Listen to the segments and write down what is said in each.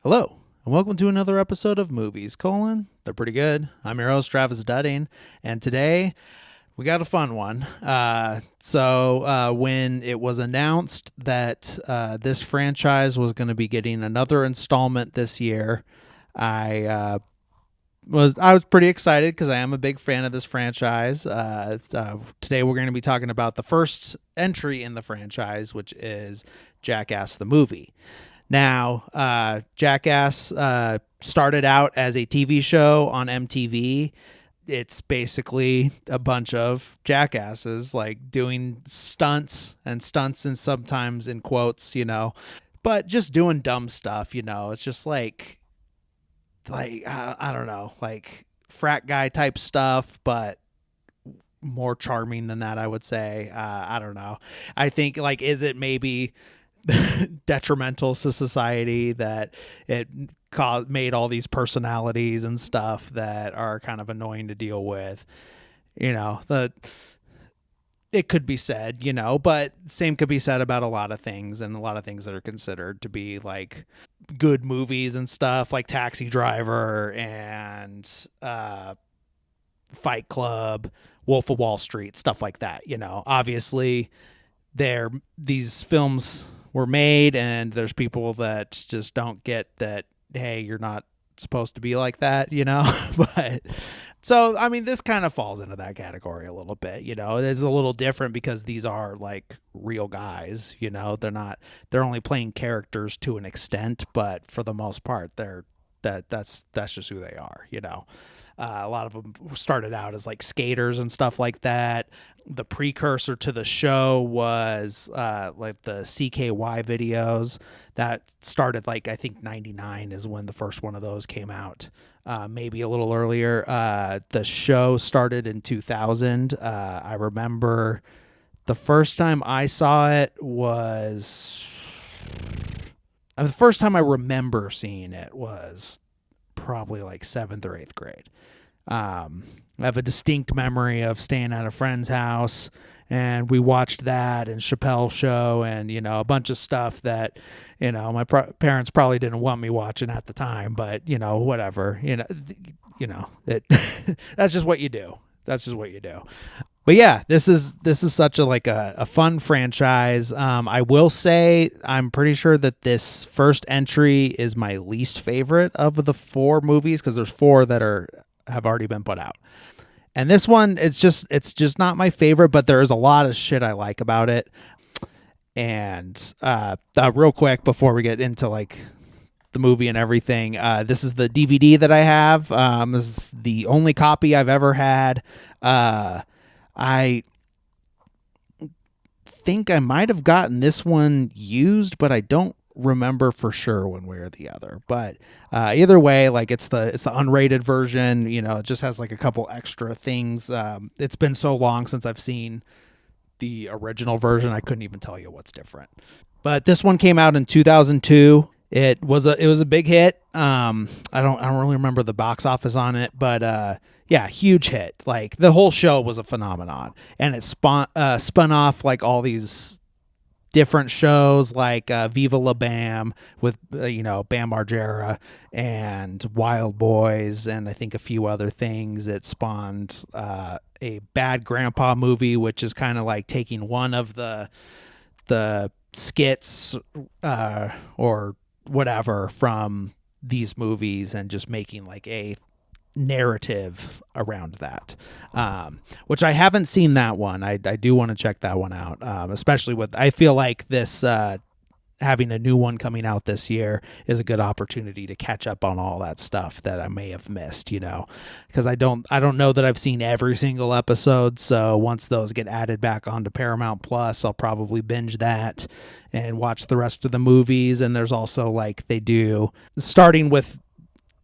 Hello, and welcome to another episode of Movies, They're pretty good. I'm your host, Travis Dudding, and today we got a fun one. When it was announced that this franchise was going to be getting another installment this year, I was pretty excited because I am a big fan of this franchise. Today we're going to be talking about the first entry in the franchise, which is Jackass the movie. Now, Jackass started out as a TV show on MTV. It's basically a bunch of jackasses like doing stunts and sometimes in quotes, but just doing dumb stuff, It's just like I don't know, like frat guy type stuff, but more charming than that, I would say. I don't know. I think is it maybe detrimental to society that it made all these personalities and stuff that are kind of annoying to deal with? It could be said, but same could be said about a lot of things, and a lot of things that are considered to be like good movies and stuff, like Taxi Driver and Fight Club, Wolf of Wall Street, stuff like that. Obviously these films were made, and there's people that just don't get that, hey, you're not supposed to be like that, but so I mean this kind of falls into that category a little bit. It's a little different because these are like real guys. They're only playing characters to an extent, but for the most part that's just who they are. A lot of them started out as like skaters and stuff like that. The precursor to the show was like the CKY videos that started I think 99 is when the first one of those came out. Maybe a little earlier. The show started in 2000. I remember the first time I saw it was... the first time I remember seeing it was probably like 7th or 8th grade. I have a distinct memory of staying at a friend's house, and we watched that and Chappelle's Show and, a bunch of stuff that, my parents probably didn't want me watching at the time, but, whatever, that's just what you do. But yeah, this is such a fun franchise. I will say I'm pretty sure that this first entry is my least favorite of the 4 movies, because there's 4 that have already been put out. And this one, it's just not my favorite, but there is a lot of shit I like about it. And real quick before we get into the movie and everything, this is the DVD that I have. This is the only copy I've ever had. I think I might have gotten this one used, but I don't remember for sure one way or the other. But either way, it's the unrated version. It just has a couple extra things. It's been so long since I've seen the original version, I couldn't even tell you what's different. But this one came out in 2002. It was a big hit. I don't really remember the box office on it, but yeah, huge hit. The whole show was a phenomenon, and it spun off all these different shows like Viva La Bam with Bam Margera and Wild Boys, and I think a few other things. It spawned a Bad Grandpa movie, which is kind of taking one of the skits or whatever from these movies and just making a narrative around that, which I haven't seen that one. I do want to check that one out, especially with, I feel like this having a new one coming out this year is a good opportunity to catch up on all that stuff that I may have missed, because I don't know that I've seen every single episode. So once those get added back onto Paramount Plus, I'll probably binge that and watch the rest of the movies. And there's also they do, starting with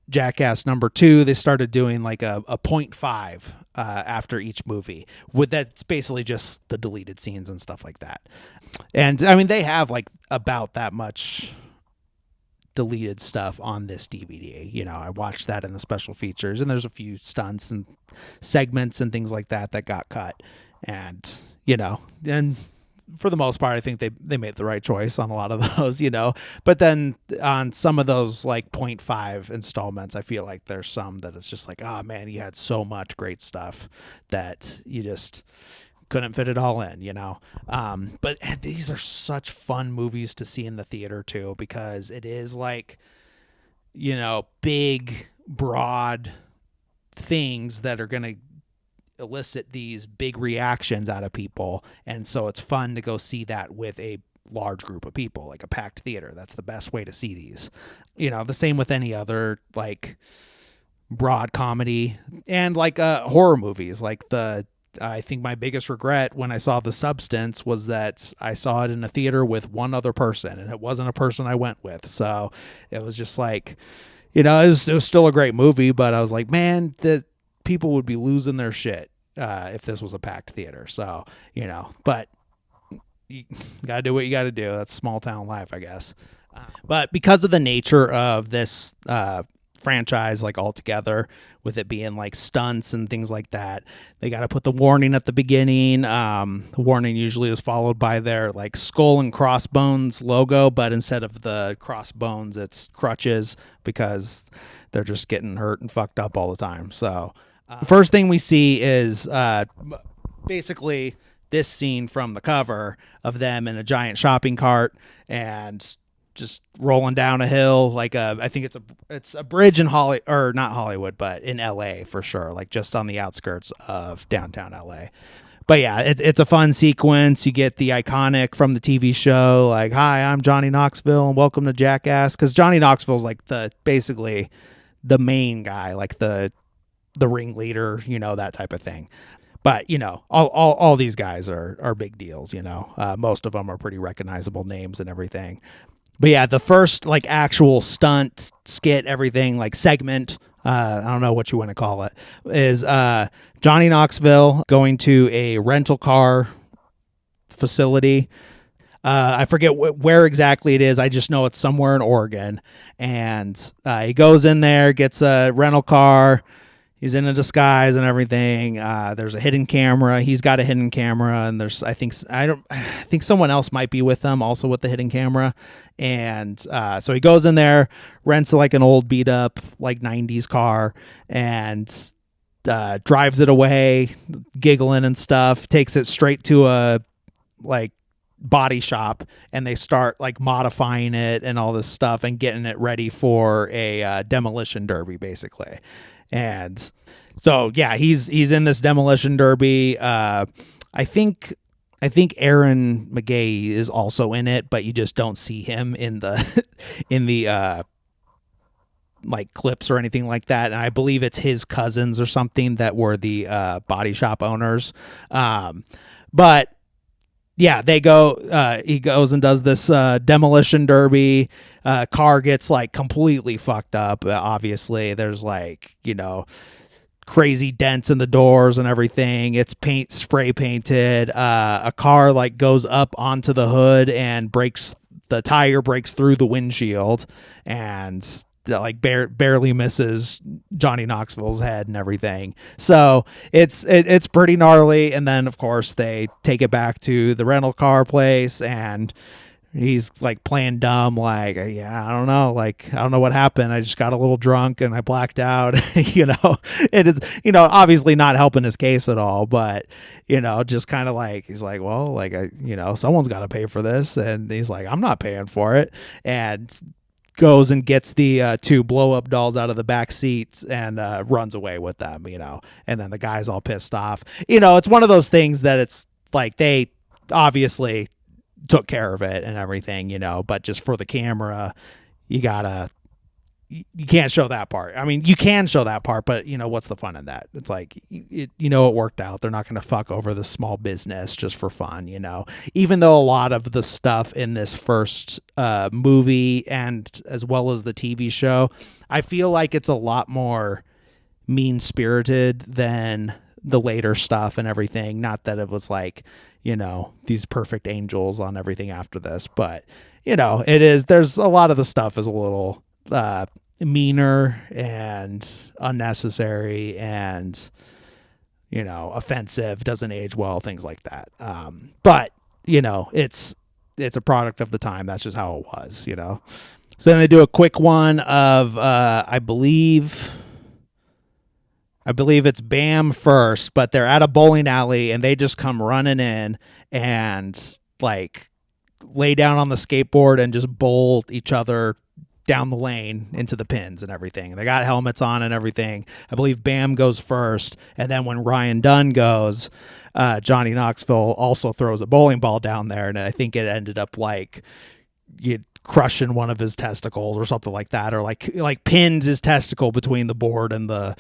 Jackass number 2, they started doing a 0.5 after each movie. That's basically just the deleted scenes and stuff like that. And I mean, they have about that much deleted stuff on this DVD. I watched that in the special features, and there's a few stunts and segments and things like that got cut. And, and for the most part, I think they made the right choice on a lot of those, but then on some of those like 0.5 installments, I feel like there's some that it's just like, oh man, you had so much great stuff that you just couldn't fit it all in. But these are such fun movies to see in the theater too, because it is like, big, broad things that are going to elicit these big reactions out of people. And so it's fun to go see that with a large group of people, like a packed theater. That's the best way to see these. The same with any other like broad comedy and like horror movies. Like I think my biggest regret when I saw The Substance was that I saw it in a theater with one other person, and it wasn't a person I went with. So it was just like, it was still a great movie, but I was like, man, the people would be losing their shit if this was a packed theater. So, but you got to do what you got to do. That's small town life, I guess. But because of the nature of this franchise, like altogether, with it being like stunts and things like that, they got to put the warning at the beginning. The warning usually is followed by their like skull and crossbones logo, but instead of the crossbones, it's crutches, because they're just getting hurt and fucked up all the time. So first thing we see is basically this scene from the cover of them in a giant shopping cart and just rolling down a hill, like I think it's a bridge in not Hollywood, but in LA for sure, like just on the outskirts of downtown LA. But yeah, it's a fun sequence. You get the iconic from the TV show, like, "Hi, I'm Johnny Knoxville and welcome to Jackass," because Johnny Knoxville's like basically the main guy, like the ringleader, that type of thing. But all these guys are big deals. Most of them are pretty recognizable names and everything. But yeah, the first like actual stunt skit, everything like segment, I don't know what you want to call it, is Johnny Knoxville going to a rental car facility. I forget where exactly it is. I just know it's somewhere in Oregon. And he goes in there, gets a rental car. He's in a disguise and everything. There's a hidden camera. He's got a hidden camera, and I think someone else might be with them also with the hidden camera. And so he goes in there, rents like an old beat up like 90s car, and drives it away, giggling and stuff. Takes it straight to a like body shop, and they start like modifying it and all this stuff and getting it ready for a demolition derby, basically. And so yeah, he's in this demolition derby. I think Aaron McGay is also in it, but you just don't see him in the like clips or anything like that. And I believe it's his cousins or something that were the body shop owners. But yeah, he goes and does this demolition derby. Car gets like completely fucked up. Obviously, there's like, crazy dents in the doors and everything. It's spray painted. A car like goes up onto the hood and the tire breaks through the windshield, and like barely misses Johnny Knoxville's head and everything. So it's pretty gnarly. And then of course they take it back to the rental car place, and he's like playing dumb, like, yeah, I don't know, like, I don't know what happened. I just got a little drunk and I blacked out. It is, obviously not helping his case at all, but, just kind of like, he's like, well, like, someone's got to pay for this. And he's like, I'm not paying for it. And goes and gets the two blow-up dolls out of the back seats and runs away with them, and then the guy's all pissed off. It's one of those things that it's like they obviously took care of it and everything, but just for the camera, you can't show that part. I mean, you can show that part, but what's the fun in that? It's like, it worked out. They're not going to fuck over the small business just for fun, even though a lot of the stuff in this first movie and as well as the TV show, I feel like it's a lot more mean-spirited than the later stuff and everything. Not that it was like, these perfect angels on everything after this, but there's a lot of the stuff is a little meaner and unnecessary and offensive, doesn't age well, things like that. But it's a product of the time. That's just how it was, So then they do a quick one of I believe it's Bam first, but they're at a bowling alley and they just come running in and like lay down on the skateboard and just bowl each other down the lane into the pins and everything. They got helmets on and everything. I believe Bam goes first, and then when Ryan Dunn goes, Johnny Knoxville also throws a bowling ball down there, and I think it ended up like crushing one of his testicles or something like that, or like pinned his testicle between the board and the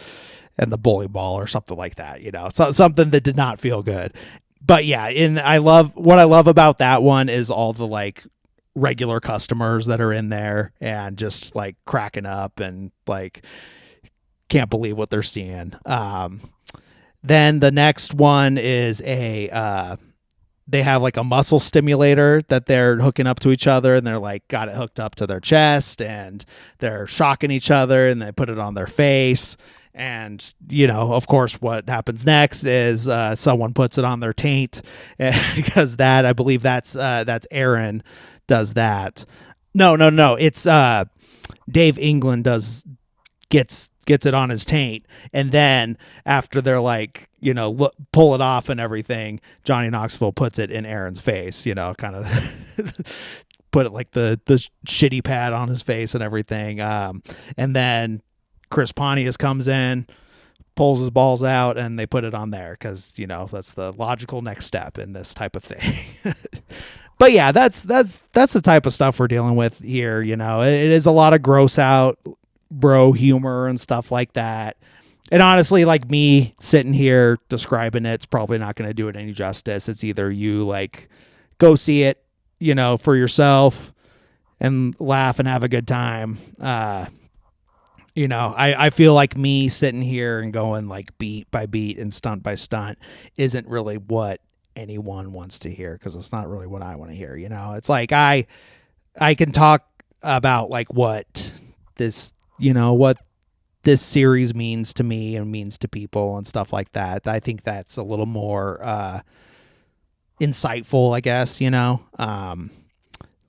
bowling ball or something like that. So, something that did not feel good. But yeah, what I love about that one is all the like regular customers that are in there and just like cracking up and like can't believe what they're seeing. Then the next one is they have like a muscle stimulator that they're hooking up to each other, and they're like got it hooked up to their chest, and they're shocking each other, and they put it on their face. And, of course, what happens next is someone puts it on their taint because I believe that's Aaron does that. No. It's Dave England gets it on his taint. And then after they're like, pull it off and everything, Johnny Knoxville puts it in Aaron's face, kind of put it like the shitty pad on his face and everything. And then Chris Pontius comes in, pulls his balls out, and they put it on there because, that's the logical next step in this type of thing. But yeah, that's the type of stuff we're dealing with here. It is a lot of gross out bro humor and stuff like that. And honestly, like me sitting here describing it's probably not going to do it any justice. It's either you like go see it, for yourself and laugh and have a good time. I feel like me sitting here and going like beat by beat and stunt by stunt isn't really what anyone wants to hear, because it's not really what I want to hear. It's like I can talk about like what this series means to me and means to people and stuff like that. I think that's a little more insightful, I guess.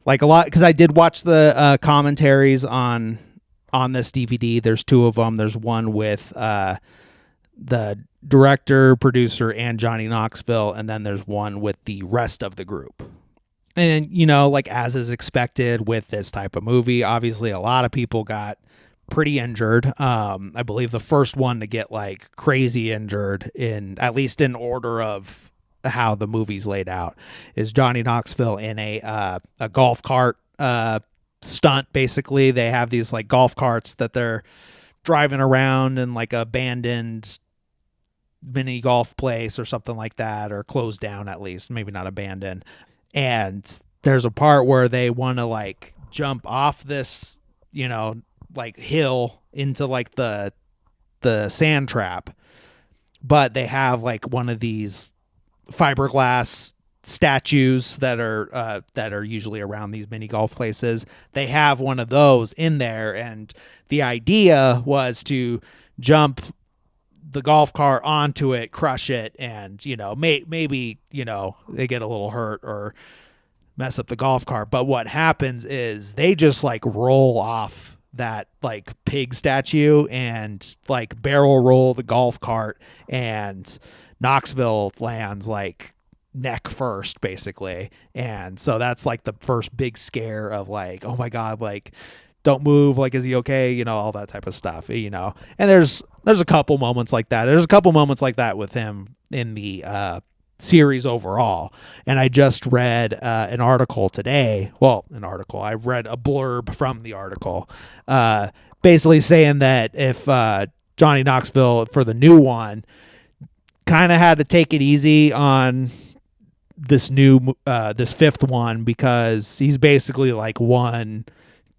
Like a lot, because I did watch the commentaries on this DVD. There's two of them. There's one with the director, producer, and Johnny Knoxville, and then there's one with the rest of the group. And, like as is expected with this type of movie, obviously a lot of people got pretty injured. I believe the first one to get like crazy injured, at least in order of how the movie's laid out, is Johnny Knoxville in a golf cart stunt. Basically, they have these like golf carts that they're driving around in like abandoned mini golf place or something like that, or closed down, at least, maybe not abandoned. And there's a part where they want to like jump off this, like hill into like the sand trap, but they have like one of these fiberglass statues that are usually around these mini golf places. They have one of those in there, and the idea was to jump the golf cart onto it, crush it, and maybe they get a little hurt or mess up the golf cart. But what happens is they just like roll off that like pig statue and like barrel roll the golf cart, and Knoxville lands like neck first, basically. And so that's like the first big scare of like, oh my God, like don't move, like is he okay, all that type of stuff. And there's a couple moments like that. There's a couple moments like that with him in the series overall. And I just read an article today. Well, I read a blurb from the article basically saying that if Johnny Knoxville for the new one kind of had to take it easy on this fifth one, because he's basically like one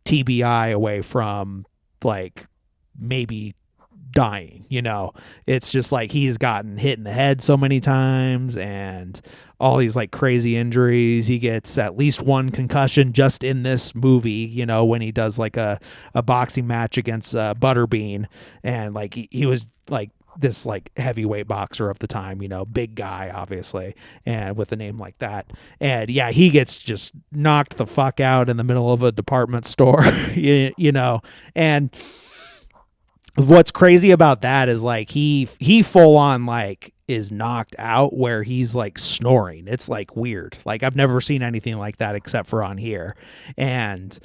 TBI away from like maybe dying. It's just like he's gotten hit in the head so many times and all these like crazy injuries. He gets at least one concussion just in this movie, when he does like a boxing match against Butterbean, and like he was like this like heavyweight boxer of the time, big guy, obviously, and with a name like that. And yeah, he gets just knocked the fuck out in the middle of a department store, and what's crazy about that is like he full on like is knocked out where he's like snoring. It's like weird. Like I've never seen anything like that except for on here. And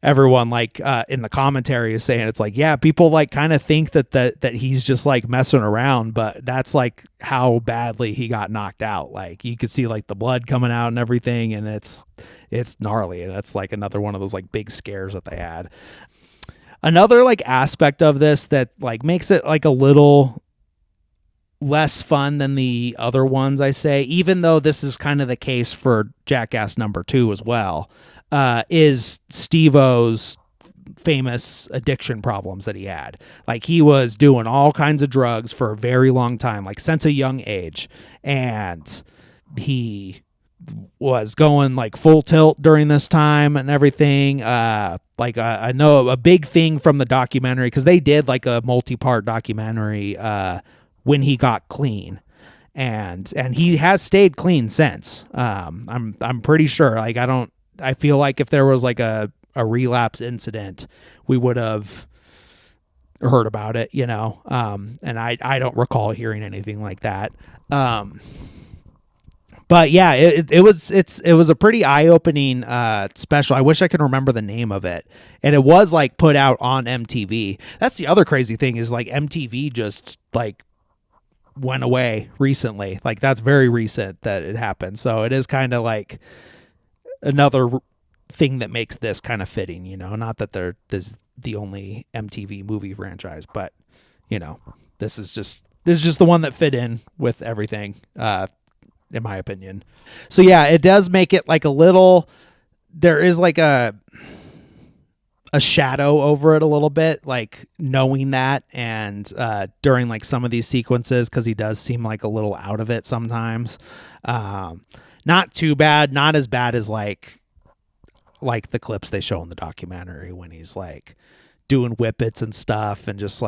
everyone like in the commentary is saying it's like, yeah, people like kind of think that he's just like messing around, but that's like how badly he got knocked out. Like you could see like the blood coming out and everything, and it's gnarly, and it's like another one of those like big scares that they had. Another like aspect of this that like makes it like a little less fun than the other ones, I say, even though this is kind of the case for Jackass #2 as well, is Steve-O's famous addiction problems that he had. Like he was doing all kinds of drugs for a very long time, like since a young age, and he was going like full tilt during this time and everything. I know a big thing from the documentary, because they did like a multi-part documentary when he got clean, and he has stayed clean since. I'm pretty sure. Like I feel like if there was like a relapse incident, we would have heard about it, and I don't recall hearing anything like that. But yeah, it was a pretty eye-opening special. I wish I could remember the name of it. And it was like put out on MTV. That's the other crazy thing, is like MTV just like went away recently. Like that's very recent that it happened. So it is kind of like another thing that makes this kind of fitting, not that this is the only MTV movie franchise, but this is just the one that fit in with everything, in my opinion. So yeah, it does make it like a little, there is like a shadow over it a little bit, like knowing that, and during like some of these sequences, because he does seem like a little out of it sometimes. Not too bad, not as bad as like the clips they show in the documentary when he's like doing whippets and stuff and just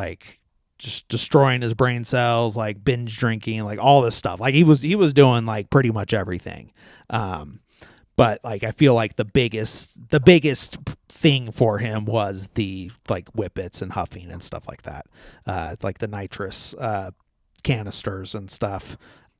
destroying his brain cells, like binge drinking, like all this stuff. Like he was doing like pretty much everything. But like I feel like the biggest thing for him was the like whippets and huffing and stuff like that, like the nitrous canisters and stuff.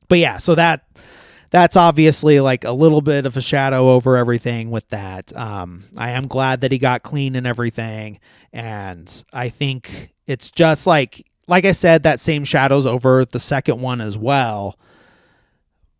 But yeah, so that's obviously like a little bit of a shadow over everything with that. I am glad that he got clean and everything, and I think it's just like I said, that same shadow's over the second one as well,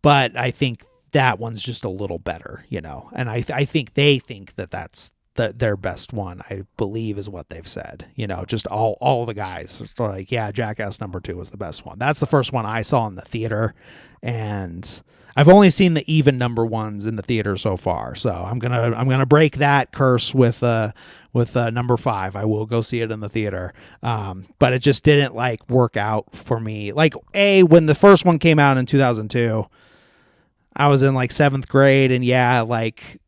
but I think that one's just a little better, and I think they think that that's their best one, I believe is what they've said, just all the guys are like, yeah, Jackass #2 was the best one. That's the first one I saw in the theater, and I've only seen the even number ones in the theater so far, so I'm gonna break that curse with number 5. I will go see it in the theater, but it just didn't like work out for me. Like when the first one came out in 2002, I was in like 7th grade, and yeah, like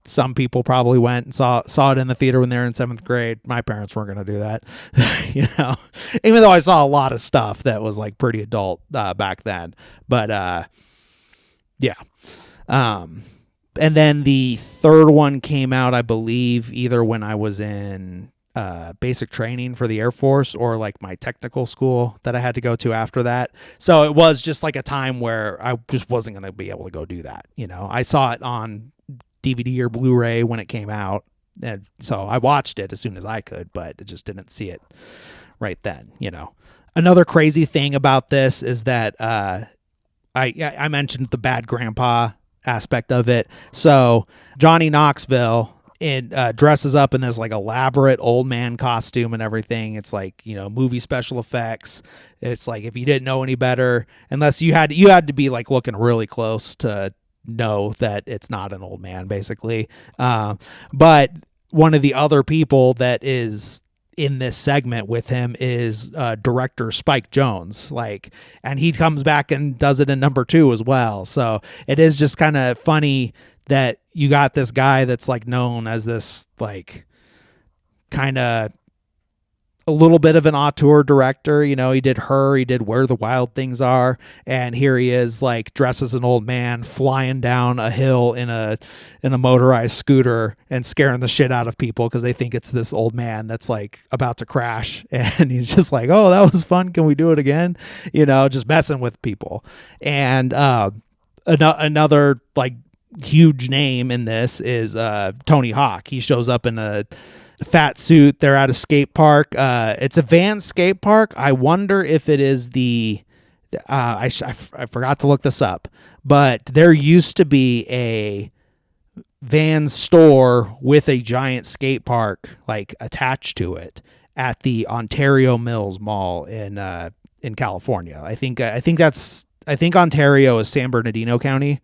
some people probably went and saw it in the theater when they were in 7th grade. My parents weren't going to do that, even though I saw a lot of stuff that was like pretty adult back then. But yeah. And then the third one came out, I believe, either when I was in basic training for the Air Force or like my technical school that I had to go to after that. So it was just like a time where I just wasn't going to be able to go do that. I saw it on DVD or Blu-ray when it came out, and so I watched it as soon as I could, but I just didn't see it right then. Another crazy thing about this is that I mentioned the bad grandpa aspect of it. So Johnny Knoxville dresses up in this like elaborate old man costume and everything. It's like, movie special effects. It's like, if you didn't know any better, unless you had to be like looking really close to know that it's not an old man, basically. But one of the other people that is in this segment with him is director Spike Jonze, and he comes back and does it in #2 as well. So it is just kind of funny that you got this guy that's like known as this like kind of a little bit of an auteur director. You know, he did Her, he did Where the Wild Things Are, and here he is like dressed as an old man flying down a hill in a motorized scooter and scaring the shit out of people because they think it's this old man that's like about to crash, and he's just like, oh, that was fun, can we do it again? You know, just messing with people. And another like huge name in this is Tony Hawk. He shows up in a fat suit. They're at a skate park. It's a van skate park. I wonder if it is the I forgot to look this up, but there used to be a van store with a giant skate park like attached to it at the Ontario Mills Mall in California. I think Ontario is San Bernardino County.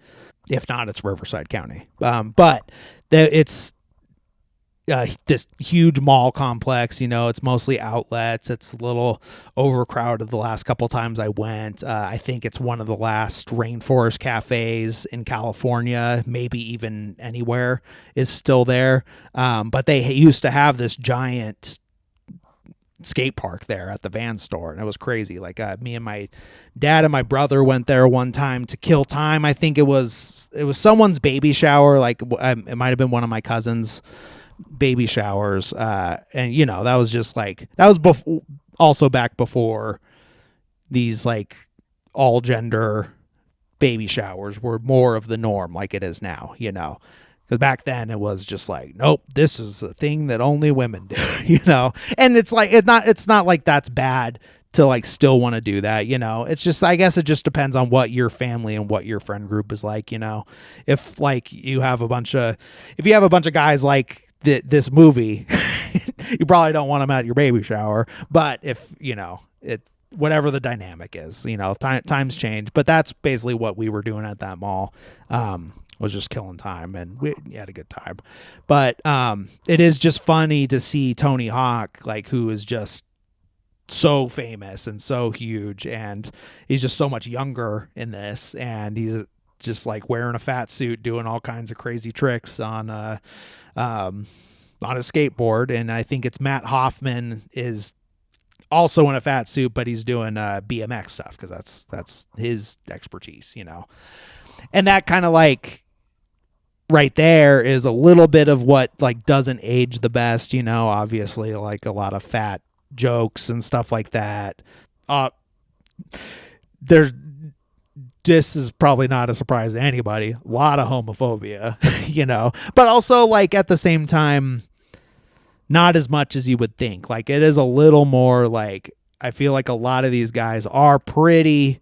If not, it's Riverside County. But it's this huge mall complex. You know, it's mostly outlets. It's a little overcrowded the last couple times I went. I think it's one of the last rainforest cafes in California, maybe even anywhere, is still there. But they used to have this giant skate park there at the van store, and it was crazy. Like me and my dad and my brother went there one time to kill time. I think it was someone's baby shower. Like it might have been one of my cousins' baby showers, and you know, that was just like, that was also back before these like all gender baby showers were more of the norm like it is now, you know. Because back then it was just like, nope, this is a thing that only women do, you know. And it's like, it's not like that's bad to like still want to do that, you know. It's just, I guess it just depends on what your family and what your friend group is like, you know. If like you have a bunch of guys like this movie, you probably don't want them at your baby shower. But if, you know, whatever the dynamic is, you know, times change. But that's basically what we were doing at that mall. Was just killing time, and we had a good time. But it is just funny to see Tony Hawk, like, who is just so famous and so huge, and he's just so much younger in this, and he's just like wearing a fat suit doing all kinds of crazy tricks on a skateboard. And I think it's Matt Hoffman is also in a fat suit, but he's doing BMX stuff because that's his expertise, you know. And that kind of like right there is a little bit of what like doesn't age the best, you know. Obviously, like a lot of fat jokes and stuff like that. This is probably not a surprise to anybody. A lot of homophobia, you know, but also like at the same time, not as much as you would think. Like it is a little more like, I feel like a lot of these guys are pretty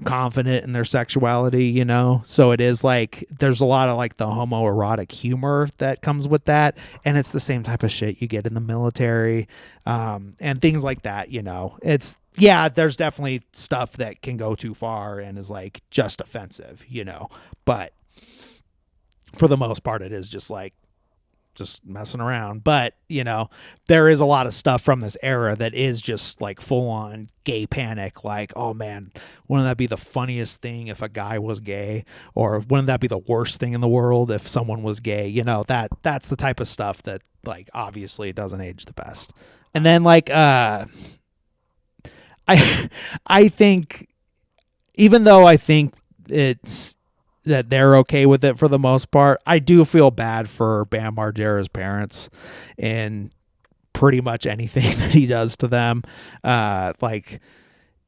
confident in their sexuality, you know. So it is like there's a lot of like the homoerotic humor that comes with that, and it's the same type of shit you get in the military, and things like that, you know. It's, yeah, there's definitely stuff that can go too far and is like just offensive, you know, but for the most part it is just like just messing around. But, you know, there is a lot of stuff from this era that is just like full on gay panic. Like, oh man, wouldn't that be the funniest thing if a guy was gay? Or wouldn't that be the worst thing in the world if someone was gay? You know, that's the type of stuff that like obviously doesn't age the best. And then like, I think, even though I think it's that they're okay with it for the most part, I do feel bad for Bam Margera's parents in pretty much anything that he does to them. Like,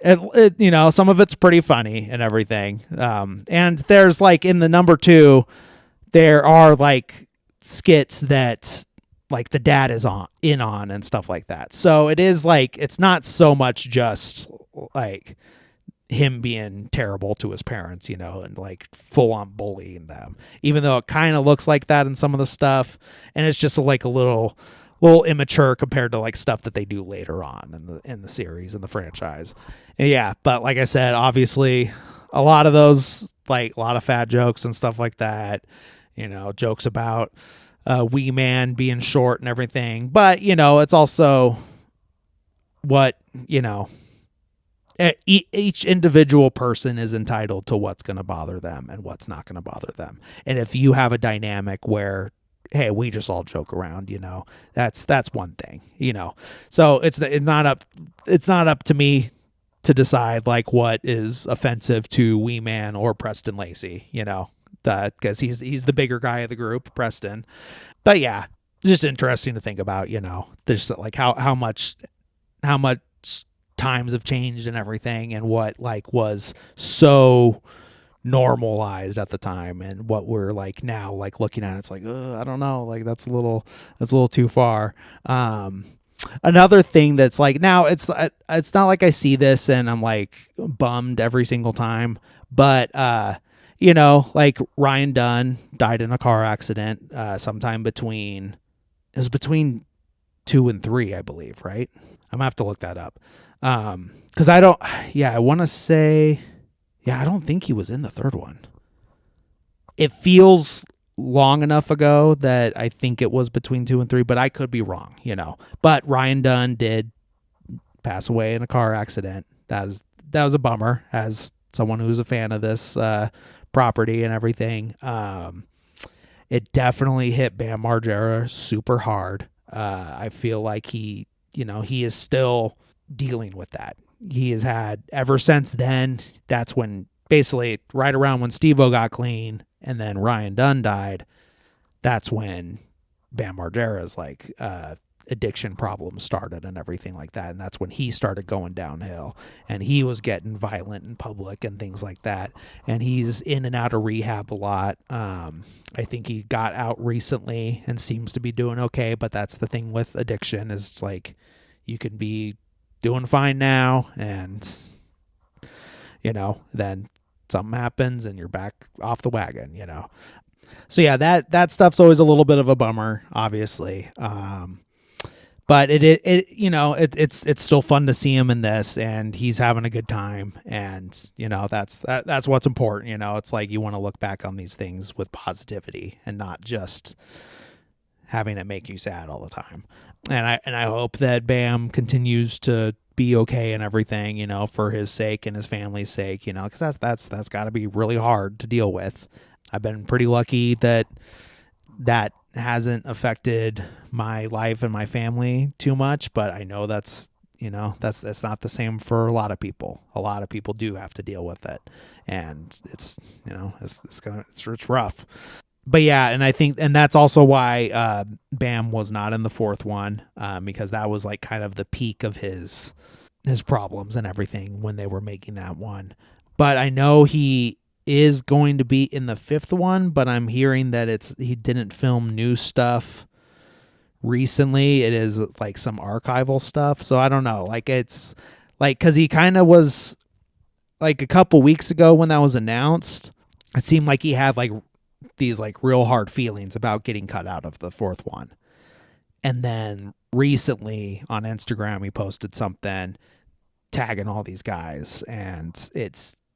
you know, some of it's pretty funny and everything. And there's like in the number 2, there are like skits that like the dad is in on and stuff like that. So it is like, it's not so much just like him being terrible to his parents, you know, and like full on bullying them, even though it kind of looks like that in some of the stuff. And it's just like a little immature compared to like stuff that they do later on in the series and the franchise. And yeah. But like I said, obviously a lot of those, like a lot of fat jokes and stuff like that, you know, jokes about wee man being short and everything. But, you know, it's also what, you know, each individual person is entitled to what's going to bother them and what's not going to bother them. And if you have a dynamic where hey, we just all joke around, that's one thing, so it's not up to me to decide like what is offensive to Wee Man or Preston Lacey, because he's the bigger guy of the group, Preston. But yeah, just interesting to think about, there's like how much times have changed and everything, and what like was so normalized at the time, and what we're like now like looking at it's like, I don't know, like that's a little too far. Another thing that's like, now it's not like I see this and I'm like bummed every single time, but like Ryan Dunn died in a car accident sometime between 2 and 3, I believe, right? I'm gonna have to look that up. Because I want to say, I don't think he was in the third one. It feels long enough ago that I think it was between 2 and 3, but I could be wrong, But Ryan Dunn did pass away in a car accident. That was a bummer, as someone who's a fan of this property and everything. It definitely hit Bam Margera super hard. I feel like he is still dealing with that. He has had ever since then. That's when, basically right around when Steve-O got clean and then Ryan Dunn died, that's when Bam Margera's like addiction problems started and everything like that. And that's when he started going downhill, and he was getting violent in public and things like that. And he's in and out of rehab a lot. I think he got out recently and seems to be doing okay, but that's the thing with addiction, is like you can be doing fine now, and then something happens and you're back off the wagon, So yeah, that stuff's always a little bit of a bummer, obviously. But it's still fun to see him in this, and he's having a good time, and that's what's important. It's like you want to look back on these things with positivity and not just having it make you sad all the time. And I hope that Bam continues to be okay and everything, for his sake and his family's sake, because that's got to be really hard to deal with. I've been pretty lucky that hasn't affected my life and my family too much, but I know that's not the same for a lot of people. A lot of people do have to deal with it, and it's rough. But yeah, and I think, and that's also why Bam was not in the fourth one, because that was like kind of the peak of his problems and everything when they were making that one. But I know he is going to be in the fifth one, but I'm hearing that he didn't film new stuff recently. It is like some archival stuff. So I don't know. Like it's like, because he kind of was like a couple weeks ago when that was announced, it seemed like he had like these like real hard feelings about getting cut out of the fourth one. And then recently on Instagram, he posted something tagging all these guys, and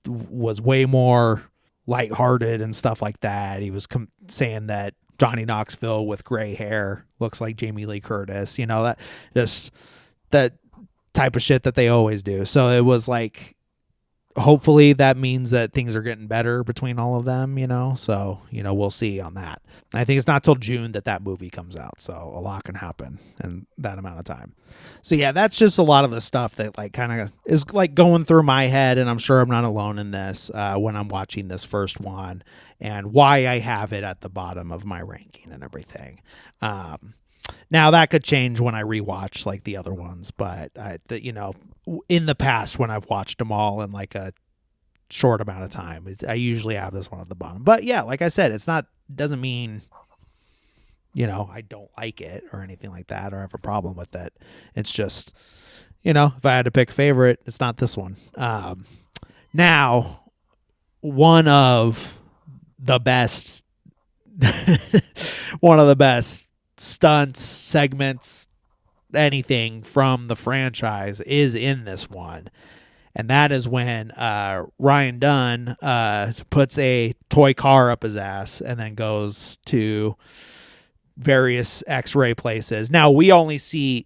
was way more lighthearted and stuff like that. He was saying that Johnny Knoxville with gray hair looks like Jamie Lee Curtis, that just that type of shit that they always do. So it was like, hopefully that means that things are getting better between all of them, so, we'll see on that. And I think it's not till June that movie comes out. So a lot can happen in that amount of time. So yeah, that's just a lot of the stuff that like kind of is like going through my head. And I'm sure I'm not alone in this when I'm watching this first one, and why I have it at the bottom of my ranking and everything. Now that could change when I rewatch like the other ones, but in the past when I've watched them all in like a short amount of time, I usually have this one at the bottom. But yeah, like I said, doesn't mean I don't like it or anything like that or have a problem with it. It's just if I had to pick a favorite, it's not this one. Now, one of the best stunts, segments, anything from the franchise is in this one. And that is when Ryan Dunn puts a toy car up his ass and then goes to various X-ray places. Now we only see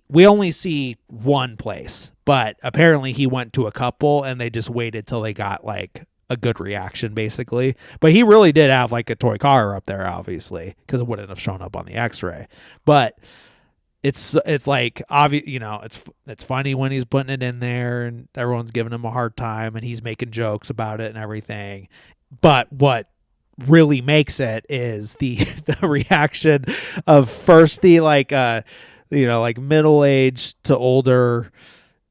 one place, but apparently he went to a couple, and they just waited till they got like a good reaction, basically. But he really did have like a toy car up there, obviously, because it wouldn't have shown up on the X-ray. But it's like obvious, it's funny when he's putting it in there and everyone's giving him a hard time and he's making jokes about it and everything. But what really makes it is the reaction of first the like like middle-aged to older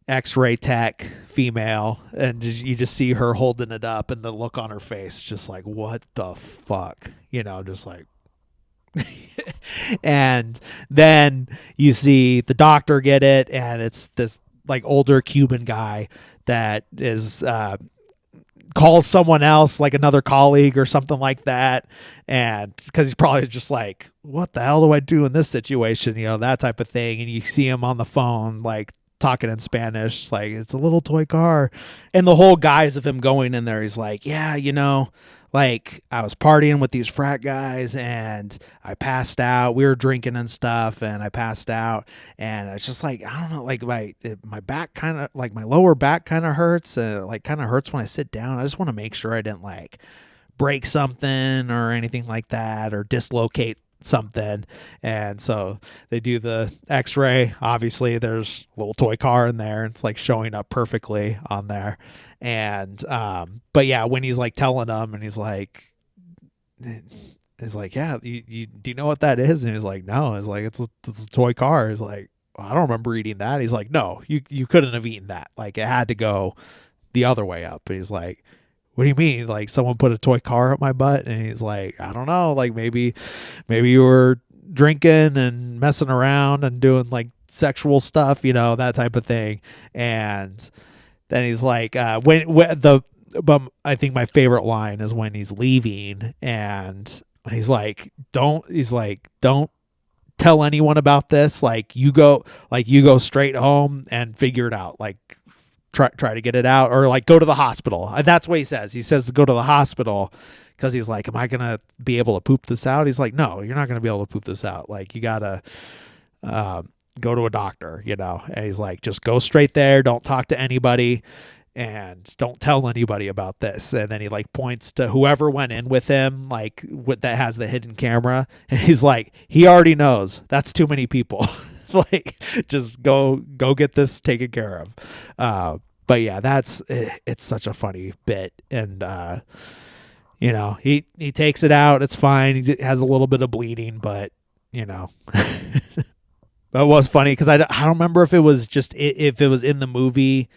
X-ray tech female, and you just see her holding it up and the look on her face just like, what the fuck, just like. And then you see the doctor get it, and it's this like older Cuban guy that is calls someone else, like another colleague or something like that, and because he's probably just like, what the hell do I do in this situation, that type of thing. And you see him on the phone like talking in Spanish, like, it's a little toy car, and the whole guise of him going in there, he's like, yeah, like, I was partying with these frat guys and I passed out. We were drinking and stuff, and I passed out, and it's just like, I don't know, like my back kind of, like my lower back kind of hurts, like kind of hurts when I sit down. I just want to make sure I didn't like break something or anything like that, or dislocate something. And so they do the X-ray. Obviously there's a little toy car in there. It's like showing up perfectly on there. And but yeah, when he's like telling them, and he's like, yeah, you do you know what that is? And he's like, no. It's like, it's a toy car. He's like, well, I don't remember eating that. He's like, no, you couldn't have eaten that. Like, it had to go the other way up. And he's like, what do you mean? Like, someone put a toy car up my butt? And he's like, I don't know. Like, maybe you were drinking and messing around and doing like sexual stuff, that type of thing. And then he's like, but I think my favorite line is when he's leaving, and he's like, don't tell anyone about this. Like, you go straight home and figure it out. Like, try to get it out, or like go to the hospital. That's what he says. He says to go to the hospital, because he's like, am I going to be able to poop this out? He's like, no, you're not going to be able to poop this out. Like, you got to go to a doctor, and he's like, just go straight there. Don't talk to anybody, and don't tell anybody about this. And then he like points to whoever went in with him, like that has the hidden camera. And he's like, he already knows. That's too many people. Like, just go get this taken care of. But yeah, it's such a funny bit. And, he takes it out. It's fine. He has a little bit of bleeding, but that was funny, because I don't remember if it was in the movie,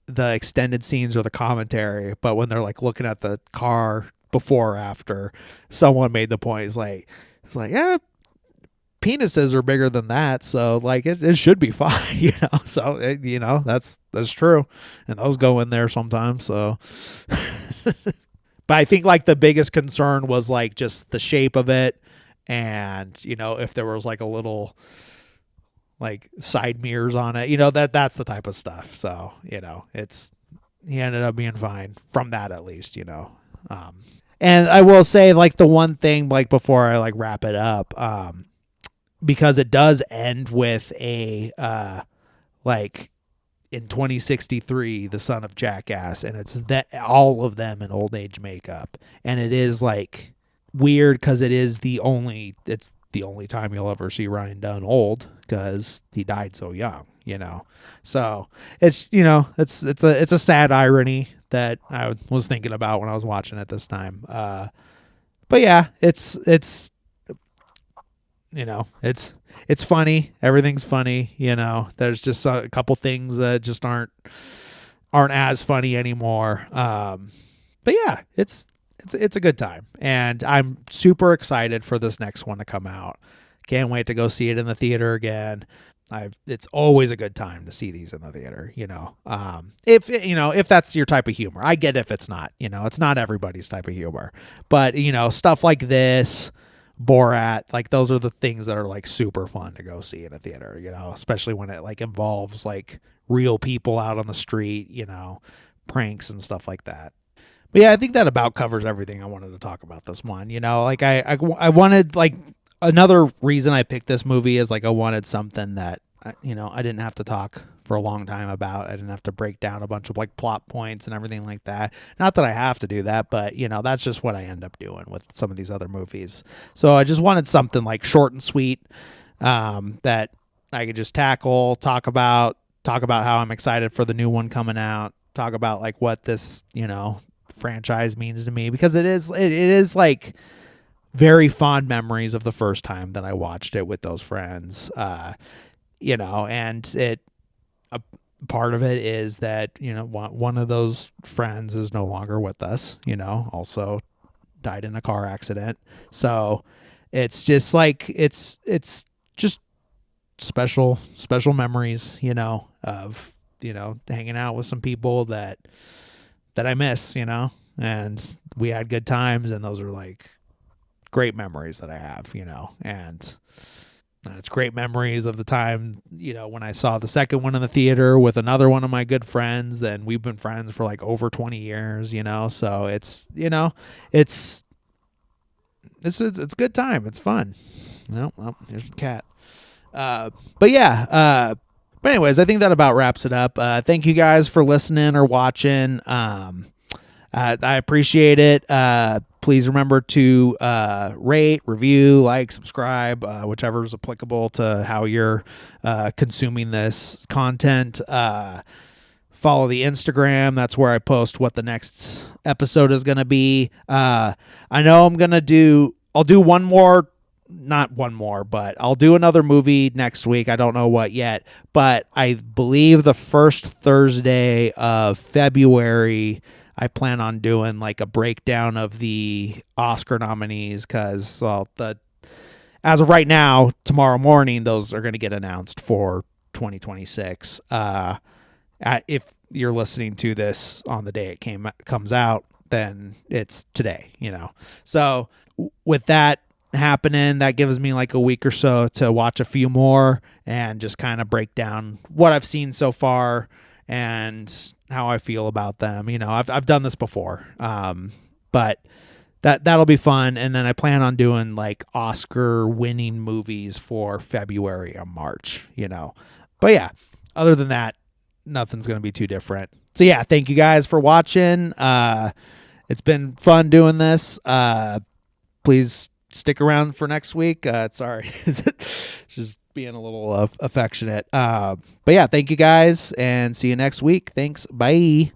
the extended scenes or the commentary, but when they're like looking at the car before or after, someone made the point. It's like, yeah, penises are bigger than that, so like it should be fine, So that's true, and those go in there sometimes. So, but I think like the biggest concern was like just the shape of it, and if there was like a little like side mirrors on it, that's the type of stuff. So he ended up being fine from that, at least. And I will say, like, the one thing, like, before I like wrap it up, because it does end with a like in 2063, the son of Jackass, and it's that all of them in old age makeup, and it is like weird because it's the only time you'll ever see Ryan Dunn old, because he died so young, So it's it's a sad irony that I was thinking about when I was watching it this time. But yeah, it's funny. Everything's funny. There's just a couple things that just aren't as funny anymore. But yeah, it's a good time, and I'm super excited for this next one to come out. Can't wait to go see it in the theater again. It's always a good time to see these in the theater, if that's your type of humor. I get if it's not, it's not everybody's type of humor, but stuff like this, Borat, like those are the things that are like super fun to go see in a theater, especially when it like involves like real people out on the street, pranks and stuff like that. But yeah, I think that about covers everything I wanted to talk about this one. Like I wanted, like, another reason I picked this movie is like I wanted something that I didn't have to talk for for a long time about. I didn't have to break down a bunch of like plot points and everything like that. Not that I have to do that, but that's just what I end up doing with some of these other movies. So I just wanted something like short and sweet, that I could just tackle, talk about how I'm excited for the new one coming out, talk about like what this, franchise means to me, because it is like very fond memories of the first time that I watched it with those friends. And a part of it is that, one of those friends is no longer with us, also died in a car accident. So it's just like, it's just special memories, of, hanging out with some people that I miss, and we had good times, and those are like great memories that I have, and it's great memories of the time, when I saw the second one in the theater with another one of my good friends. Then we've been friends for like over 20 years, so it's, it's a good time. It's fun. Well, there's a cat. But anyways, I think that about wraps it up. Thank you guys for listening or watching. I appreciate it. Please remember to rate, review, like, subscribe, whichever is applicable to how you're consuming this content. Follow the Instagram. That's where I post what the next episode is going to be. I know I'll do one more. Not one more, but I'll do another movie next week. I don't know what yet, but I believe the first Thursday of February, I plan on doing like a breakdown of the Oscar nominees, because, as of right now, tomorrow morning, those are going to get announced for 2026. If you're listening to this on the day it comes out, then it's today, So with that happening, that gives me like a week or so to watch a few more and just kind of break down what I've seen so far and how I feel about them. I've done this before, but that'll be fun. And then I plan on doing like Oscar winning movies for February or March, but yeah, other than that, nothing's going to be too different. So yeah, thank you guys for watching. It's been fun doing this. Please stick around for next week. Sorry, just being a little affectionate. But yeah, thank you guys, and see you next week. Thanks. Bye.